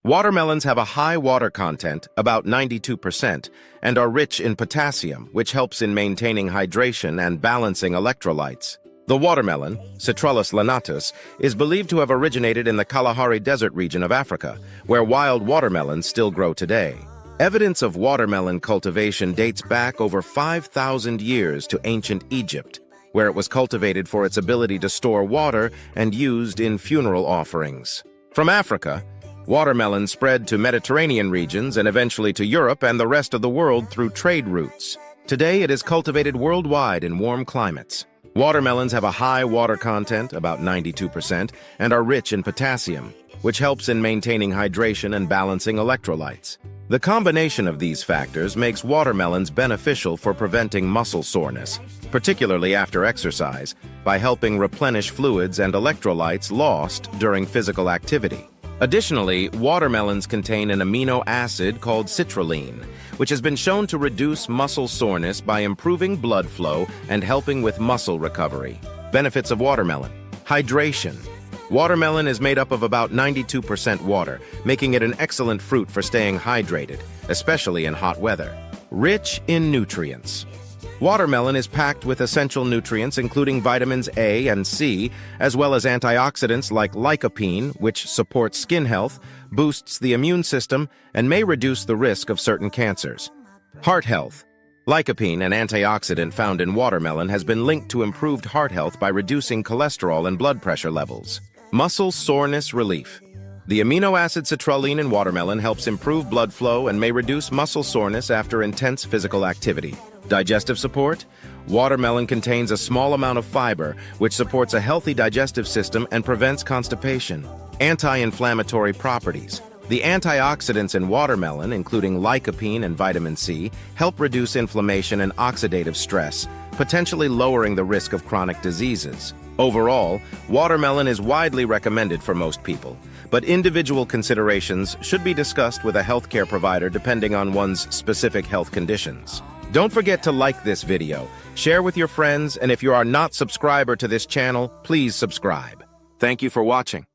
Watermelons have a high water content, about 92%, and are rich in potassium, which helps in maintaining hydration and balancing electrolytes. The watermelon, Citrullus lanatus, is believed to have originated in the Kalahari Desert region of Africa, where wild watermelons still grow today. Evidence of watermelon cultivation dates back over 5,000 years to ancient Egypt, where it was cultivated for its ability to store water and used in funeral offerings. From Africa, watermelon spread to Mediterranean regions and eventually to Europe and the rest of the world through trade routes. Today, it is cultivated worldwide in warm climates. Watermelons have a high water content, about 92%, and are rich in potassium, which helps in maintaining hydration and balancing electrolytes. The combination of these factors makes watermelons beneficial for preventing muscle soreness, particularly after exercise, by helping replenish fluids and electrolytes lost during physical activity. Additionally, watermelons contain an amino acid called citrulline, which has been shown to reduce muscle soreness by improving blood flow and helping with muscle recovery. Benefits of watermelon. Hydration. Watermelon is made up of about 92% water, making it an excellent fruit for staying hydrated, especially in hot weather. Rich in nutrients. Watermelon is packed with essential nutrients including vitamins A and C, as well as antioxidants like lycopene, which supports skin health, boosts the immune system, and may reduce the risk of certain cancers. Heart health. Lycopene, an antioxidant found in watermelon, has been linked to improved heart health by reducing cholesterol and blood pressure levels. Muscle soreness relief. The amino acid citrulline in watermelon helps improve blood flow and may reduce muscle soreness after intense physical activity. Digestive support. Watermelon contains a small amount of fiber, which supports a healthy digestive system and prevents constipation. Anti-inflammatory properties. The antioxidants in watermelon, including lycopene and vitamin C, help reduce inflammation and oxidative stress, potentially lowering the risk of chronic diseases. Overall, watermelon is widely recommended for most people, but individual considerations should be discussed with a healthcare provider depending on one's specific health conditions. Don't forget to like this video, share with your friends, and if you are not subscriber to this channel, please subscribe. Thank you for watching.